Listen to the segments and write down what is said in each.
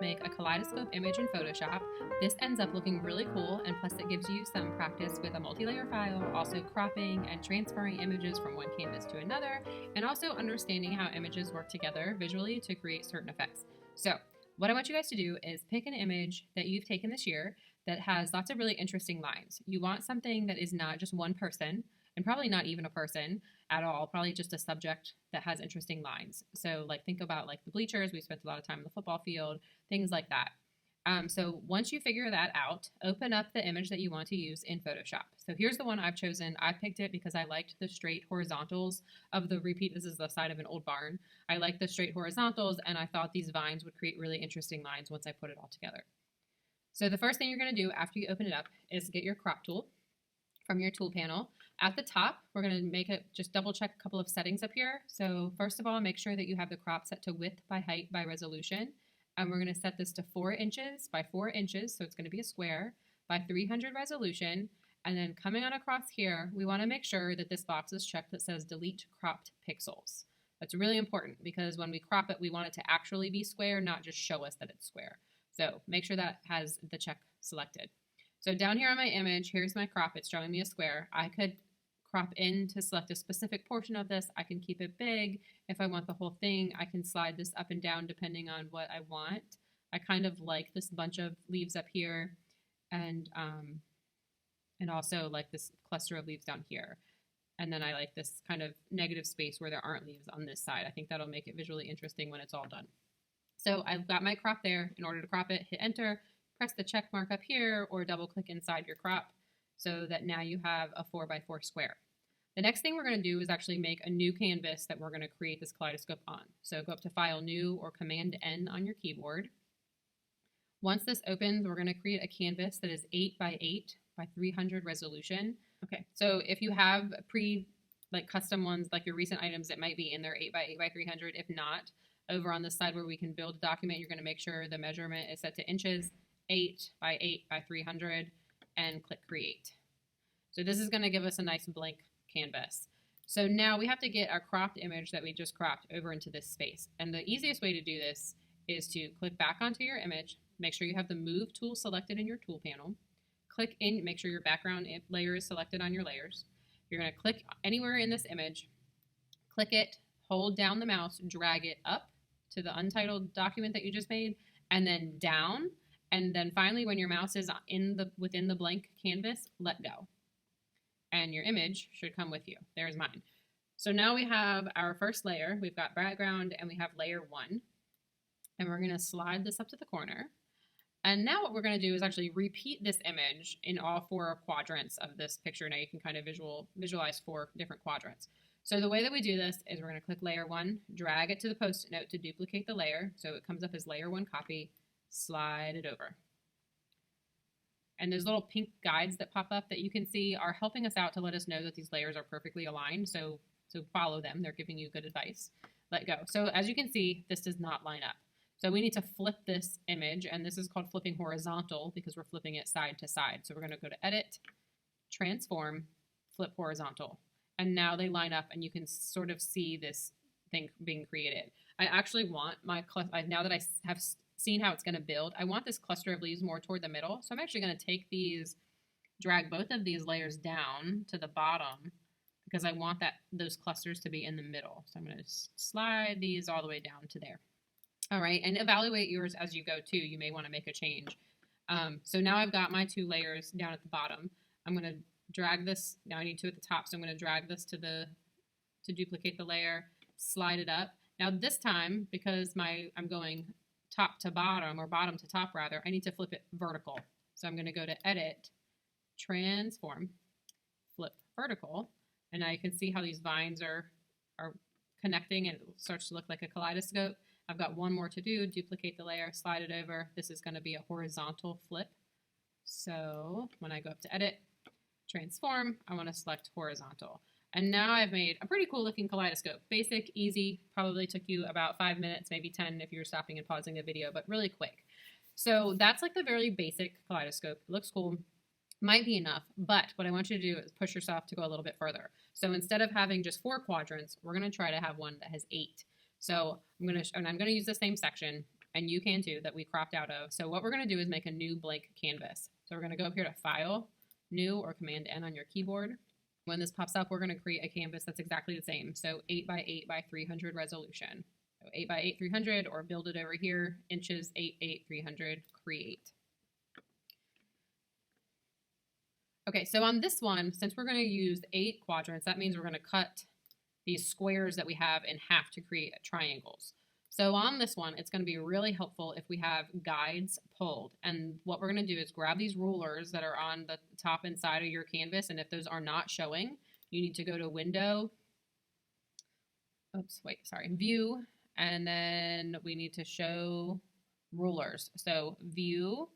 make a kaleidoscope image in Photoshop. This ends up looking really cool, and plus it gives you some practice with a multi-layer file, also cropping and transferring images from one canvas to another, and also understanding how images work together visually to create certain effects. So what I want you guys to do is pick an image that you've taken this year that has lots of really interesting lines. You want something that is not just one person, and probably not even a person at all, probably just a subject that has interesting lines. So like think about like the bleachers, we spent a lot of time in the football field, things like that. So once you figure that out, open up the image that you want to use in Photoshop. So here's the one I've chosen. I picked it because I liked the straight horizontals of the repeat. This is the side of an old barn. I like the straight horizontals, and I thought these vines would create really interesting lines once I put it all together. So the first thing you're going to do after you open it up is get your crop tool from your tool panel. At the top, we're going to make it, just double check a couple of settings up here. So first of all, make sure that you have the crop set to width by height by resolution. And we're going to set this to 4 inches by 4 inches, so it's going to be a square, by 300 resolution. And then coming on across here, we want to make sure that this box is checked that says delete cropped pixels. That's really important because when we crop it, we want it to actually be square, not just show us that it's square. So make sure that has the check selected. So down here on my image, here's my crop. It's showing me a square. I could crop in to select a specific portion of this. I can keep it big. If I want the whole thing, I can slide this up and down depending on what I want. I kind of like this bunch of leaves up here and also like this cluster of leaves down here. And then I like this kind of negative space where there aren't leaves on this side. I think that'll make it visually interesting when it's all done. So I've got my crop there. In order to crop it, hit enter, press the check mark up here, or double click inside your crop so that now you have a 4 by 4 square. The next thing we're going to do is actually make a new canvas that we're going to create this kaleidoscope on. So go up to File, New, or Command N on your keyboard. Once this opens, we're going to create a canvas that is 8 by 8 by 300 resolution. Okay, so if you have custom ones, like your recent items, it might be in there 8 by 8 by 300. If not, over on this side where we can build a document, you're going to make sure the measurement is set to inches, 8 by 8 by 300, and click Create. So this is going to give us a nice blank canvas. So now we have to get our cropped image that we just cropped over into this space. And the easiest way to do this is to click back onto your image, make sure you have the Move tool selected in your tool panel, click in, make sure your background layer is selected on your layers. You're going to click anywhere in this image, click it, hold down the mouse, drag it up to the untitled document that you just made, and then down. And then finally, when your mouse is within the blank canvas, let go. And your image should come with you. There's mine. So now we have our first layer. We've got background and we have layer 1. And we're going to slide this up to the corner. And now what we're going to do is actually repeat this image in all 4 quadrants of this picture. Now you can kind of visualize 4 different quadrants. So the way that we do this is we're going to click layer 1, drag it to the Post-it note to duplicate the layer. So it comes up as layer 1 copy, slide it over. And those little pink guides that pop up that you can see are helping us out to let us know that these layers are perfectly aligned. So follow them. They're giving you good advice. Let go. So as you can see, this does not line up. So we need to flip this image, and this is called flipping horizontal because we're flipping it side to side. So we're going to go to Edit, Transform, Flip Horizontal. And now they line up, and you can sort of see this thing being created. I actually want my, now that I have seen how it's going to build, I want this cluster of leaves more toward the middle. So I'm actually going to take these, drag both of these layers down to the bottom because I want those clusters to be in the middle. So I'm going to slide these all the way down to there. All right, and evaluate yours as you go too. You may want to make a change. So now I've got my 2 layers down at the bottom. I'm going to drag this, now I need 2 at the top, so I'm going to drag this to duplicate the layer, slide it up. Now this time, because I'm going top to bottom, or bottom to top rather, I need to flip it vertical. So I'm going to go to Edit, Transform, Flip Vertical, and now you can see how these vines are connecting and it starts to look like a kaleidoscope. I've got one more to do, duplicate the layer, slide it over. This is going to be a horizontal flip. So when I go up to Edit, Transform, I want to select horizontal. And now I've made a pretty cool looking kaleidoscope. Basic, easy, probably took you about 5 minutes, maybe 10 if you're stopping and pausing the video, but really quick. So that's like the very basic kaleidoscope. It looks cool, might be enough, but what I want you to do is push yourself to go a little bit further. So instead of having just 4 quadrants, we're going to try to have one that has 8. So I'm going to use the same section. and you can too, that we cropped out of. So what we're going to do is make a new blank canvas. So we're going to go up here to File, New, or Command N on your keyboard. When this pops up, we're going to create a canvas that's exactly the same. So 8 by 8 by 300 resolution. So 8 by 8, 300, or build it over here, inches, 8, 8, 300, create. Okay, so on this one, since we're going to use 8 quadrants, that means we're going to cut these squares that we have in half to create triangles. So on this one, it's going to be really helpful if we have guides pulled. And what we're going to do is grab these rulers that are on the top and side of your canvas, and if those are not showing, you need to go to Window, View, and then we need to show rulers. So View,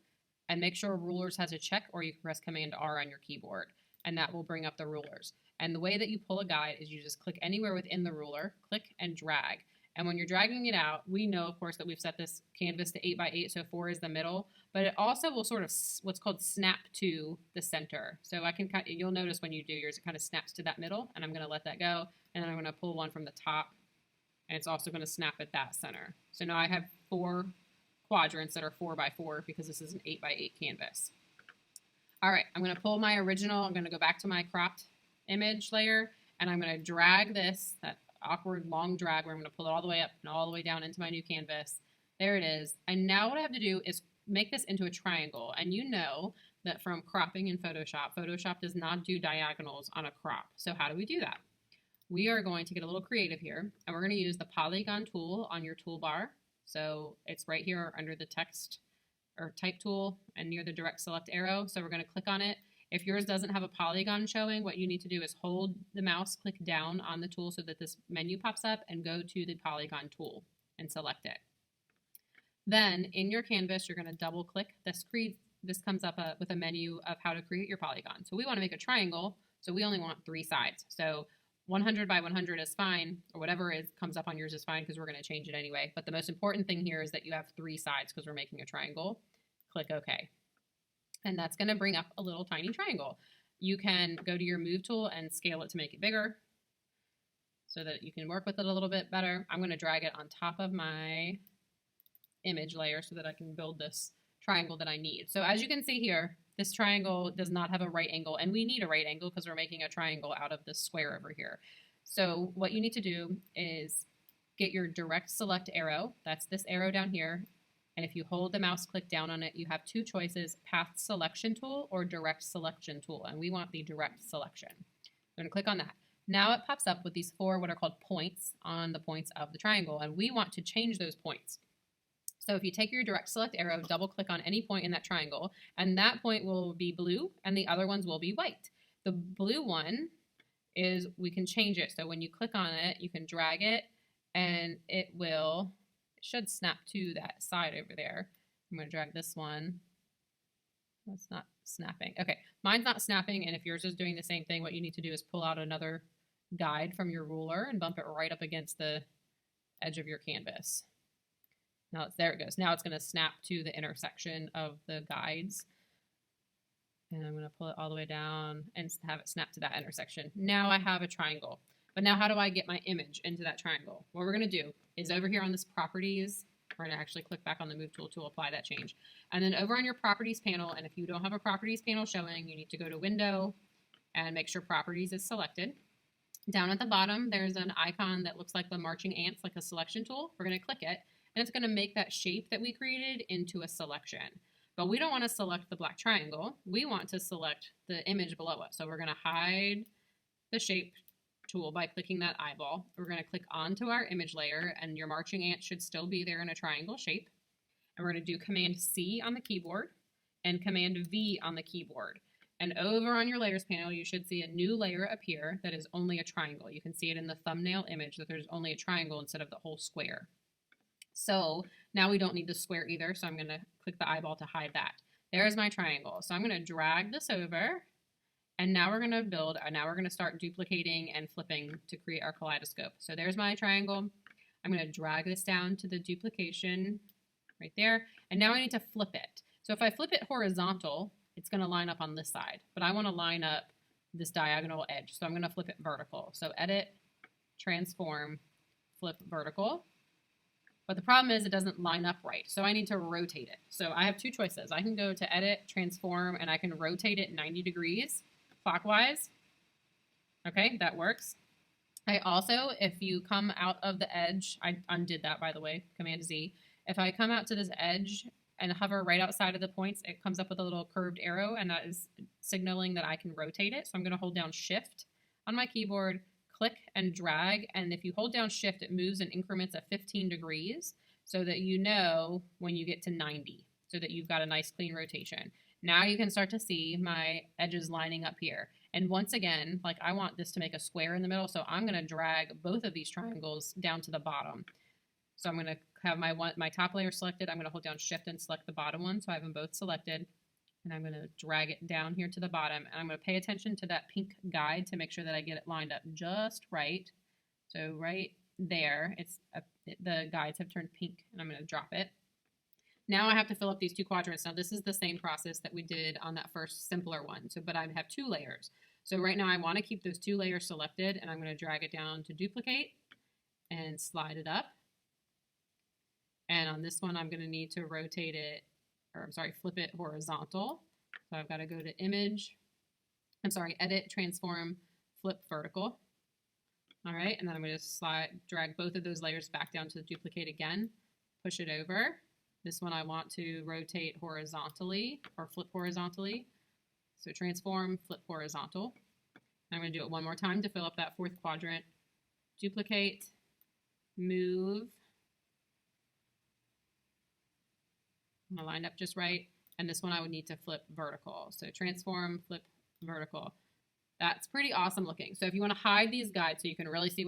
and make sure rulers has a check, or you can press Command R on your keyboard, and that will bring up the rulers. And the way that you pull a guide is you just click anywhere within the ruler, click and drag. And when you're dragging it out, we know, of course, that we've set this canvas to 8 by 8, so 4 is the middle, but it also will sort of what's called snap to the center. So you'll notice when you do yours, it kind of snaps to that middle, and I'm going to let that go, and then I'm going to pull one from the top, and it's also going to snap at that center. So now I have 4 quadrants that are 4 by 4 because this is an 8 by 8 canvas. All right, I'm going to pull my original. I'm going to go back to my cropped image layer, and I'm going to drag this, that awkward long drag, where I'm going to pull it all the way up and all the way down into my new canvas. There it is. And now what I have to do is make this into a triangle. And you know that from cropping in Photoshop, Photoshop does not do diagonals on a crop. So how do we do that? We are going to get a little creative here, and we're going to use the polygon tool on your toolbar. So it's right here under the text or type tool and near the direct select arrow. So we're going to click on it. If yours doesn't have a polygon showing, what you need to do is hold the mouse, click down on the tool so that this menu pops up, and go to the polygon tool and select it. Then in your canvas, you're going to double click the screen. This comes up with a menu of how to create your polygon. So we want to make a triangle, so we only want 3 sides. So 100 by 100 is fine, or whatever comes up on yours is fine, because we're going to change it anyway. But the most important thing here is that you have 3 sides because we're making a triangle. Click OK. And that's going to bring up a little tiny triangle. You can go to your move tool and scale it to make it bigger so that you can work with it a little bit better. I'm going to drag it on top of my image layer so that I can build this triangle that I need. So as you can see here, this triangle does not have a right angle, and we need a right angle because we're making a triangle out of this square over here. So what you need to do is get your direct select arrow. That's this arrow down here. And if you hold the mouse, click down on it, you have 2 choices, Path Selection Tool or Direct Selection Tool. And we want the direct selection. I'm going to click on that. Now it pops up with these 4 what are called points on the points of the triangle. And we want to change those points. So if you take your direct select arrow, double click on any point in that triangle, and that point will be blue and the other ones will be white. The blue one is, we can change it. So when you click on it, you can drag it and it should snap to that side over there. I'm going to drag this one. That's not snapping. Okay, mine's not snapping, and if yours is doing the same thing, what you need to do is pull out another guide from your ruler and bump it right up against the edge of your canvas. Now there it goes. Now it's going to snap to the intersection of the guides. And I'm going to pull it all the way down and have it snap to that intersection. Now I have a triangle. But now how do I get my image into that triangle? What we're going to do is over here on this properties, we're going to actually click back on the move tool to apply that change. And then over on your properties panel, and if you don't have a properties panel showing, you need to go to Window and make sure properties is selected. Down at the bottom, there's an icon that looks like the marching ants, like a selection tool. We're going to click it, and it's going to make that shape that we created into a selection. But we don't want to select the black triangle. We want to select the image below it. So we're going to hide the shape tool by clicking that eyeball. We're going to click onto our image layer, and your marching ant should still be there in a triangle shape. And we're going to do Command C on the keyboard and Command V on the keyboard. And over on your layers panel, you should see a new layer appear that is only a triangle. You can see it in the thumbnail image that there's only a triangle instead of the whole square. So now we don't need the square either, so I'm going to click the eyeball to hide that. There's my triangle. So I'm going to drag this over, and now we're going to build, now we're going to start duplicating and flipping to create our kaleidoscope. So there's my triangle. I'm going to drag this down to the duplication right there, and now I need to flip it. So if I flip it horizontal, it's going to line up on this side, but I want to line up this diagonal edge, so I'm going to flip it vertical. So Edit, Transform, Flip Vertical. But the problem is it doesn't line up right. So I need to rotate it. So I have two choices. I can go to edit, transform, and I can rotate it 90 degrees clockwise. Okay, that works. I also, if you come out of the edge, I undid that by the way, Command Z. If I come out to this edge and hover right outside of the points, it comes up with a little curved arrow, and that is signaling that I can rotate it. So I'm going to hold down Shift on my keyboard, click and drag, and if you hold down Shift, it moves in increments of 15 degrees so that you know when you get to 90, so that you've got a nice clean rotation. Now you can start to see my edges lining up here. And once again, like I want this to make a square in the middle, so I'm going to drag both of these triangles down to the bottom. So I'm going to have my top layer selected. I'm going to hold down Shift and select the bottom one, so I have them both selected. And I'm going to drag it down here to the bottom. And I'm going to pay attention to that pink guide to make sure that I get it lined up just right. So right there, the guides have turned pink, and I'm going to drop it. Now I have to fill up these two quadrants. Now this is the same process that we did on that first simpler one, but I have two layers. So right now I want to keep those two layers selected, and I'm going to drag it down to duplicate and slide it up. And on this one, I'm going to need to rotate it, flip it horizontal. So I've got to go to edit, transform, flip vertical. All right, and then I'm going to drag both of those layers back down to duplicate again, push it over. This one I want to rotate horizontally or flip horizontally. So transform, flip horizontal. I'm going to do it one more time to fill up that fourth quadrant. Duplicate, move. I'm going to line up just right. And this one I would need to flip vertical. So transform, flip vertical. That's pretty awesome looking. So if you want to hide these guides so you can really see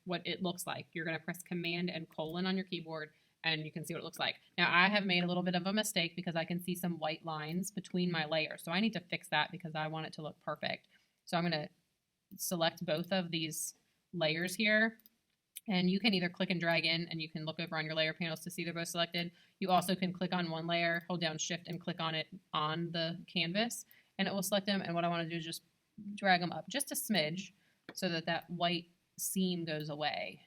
what it looks like, you're going to press Command and colon on your keyboard, and you can see what it looks like. Now I have made a little bit of a mistake because I can see some white lines between my layers. So I need to fix that because I want it to look perfect. So I'm going to select both of these layers here, and you can either click and drag in, and you can look over on your layer panels to see they're both selected. You also can click on one layer, hold down Shift, and click on it on the canvas, and it will select them. And what I want to do is just drag them up just a smidge so that that white seam goes away,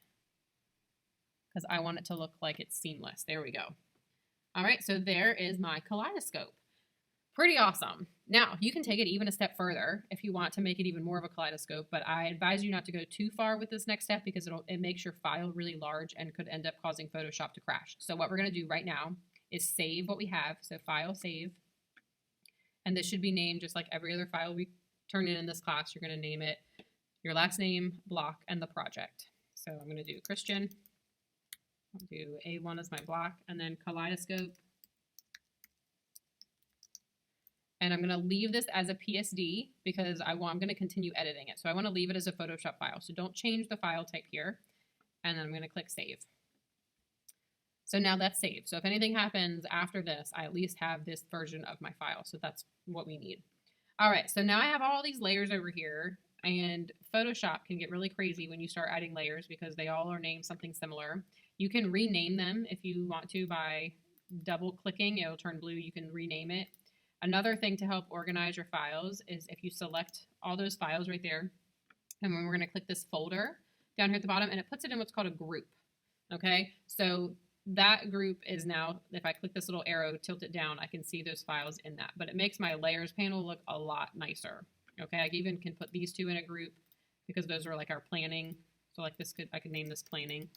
because I want it to look like it's seamless. There we go. All right, so there is my kaleidoscope. Pretty awesome. Now, you can take it even a step further if you want to make it even more of a kaleidoscope, but I advise you not to go too far with this next step because it makes your file really large and could end up causing Photoshop to crash. So what we're going to do right now is save what we have. So File, Save. And this should be named just like every other file we turn in this class. You're going to name it your last name, block, and the project. So I'm going to do Christian. I'll do A1 as my block, and then Kaleidoscope. And I'm going to leave this as a PSD because I'm going to continue editing it. So I want to leave it as a Photoshop file. So don't change the file type here. And then I'm going to click Save. So now that's saved. So if anything happens after this, I at least have this version of my file. So that's what we need. All right, so now I have all these layers over here, and Photoshop can get really crazy when you start adding layers because they all are named something similar. You can rename them if you want to by double clicking. It'll turn blue. You can rename it. Another thing to help organize your files is if you select all those files right there, and then we're going to click this folder down here at the bottom, and it puts it in what's called a group. Okay, so that group is now, if I click this little arrow, tilt it down, I can see those files in that. But it makes my layers panel look a lot nicer. Okay, I even can put these two in a group because those are like our planning. So like this I could name this planning.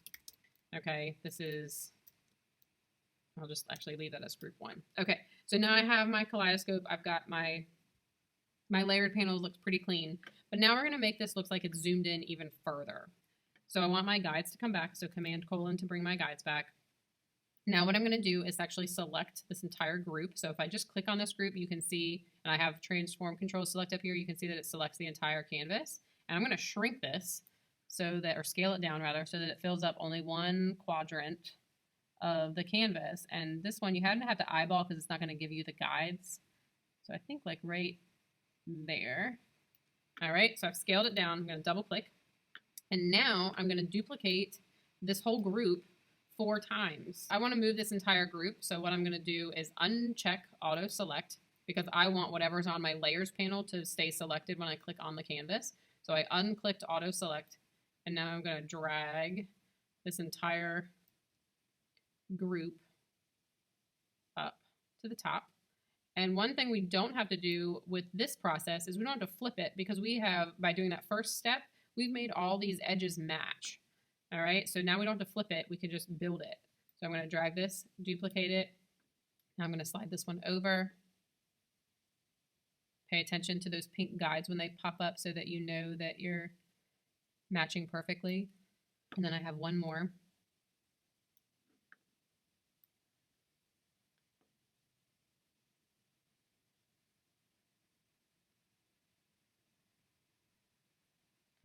Okay, this is, I'll just actually leave that as group 1. Okay, so now I have my kaleidoscope. I've got my layered panel looks pretty clean. But now we're going to make this look like it's zoomed in even further. So I want my guides to come back. So Command colon to bring my guides back. Now what I'm going to do is actually select this entire group. So if I just click on this group, you can see, and I have transform control select up here, you can see that it selects the entire canvas. And I'm going to shrink this so that, or scale it down rather, so that it fills up only one quadrant of the canvas. And this one you have to eyeball because it's not going to give you the guides. So I think like right there. All right, so I've scaled it down. I'm going to double click. And now I'm going to duplicate this whole group 4 times. I want to move this entire group, so what I'm going to do is uncheck auto select because I want whatever's on my layers panel to stay selected when I click on the canvas. So I unclicked auto select, and now I'm going to drag this entire group up to the top. And one thing we don't have to do with this process is we don't have to flip it, because we have, by doing that first step, we've made all these edges match. All right, so now we don't have to flip it, we can just build it. So I'm going to drag this, duplicate it. Now I'm going to slide this one over. Pay attention to those pink guides when they pop up so that you know that you're matching perfectly. And then I have one more.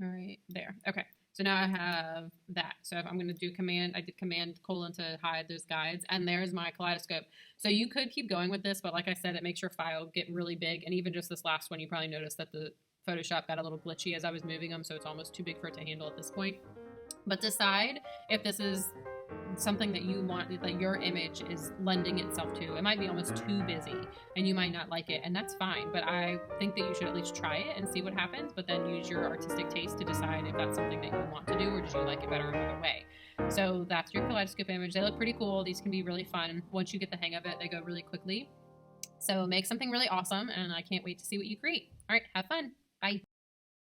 All right, there. Okay, so now I have that. So if I'm going to do command, I did command : to hide those guides, and there's my kaleidoscope. So you could keep going with this, but like I said, it makes your file get really big. And even just this last one, you probably noticed that the Photoshop got a little glitchy as I was moving them, so it's almost too big for it to handle at this point. But decide if this is something that you want, that your image is lending itself to. It might be almost too busy and you might not like it, and that's fine, but I think that you should at least try it and see what happens, but then use your artistic taste to decide if that's something that you want to do, or did you like it better another way. So that's your kaleidoscope image. They look pretty cool. These can be really fun. Once you get the hang of it, they go really quickly. So make something really awesome, and I can't wait to see what you create. All right, have fun.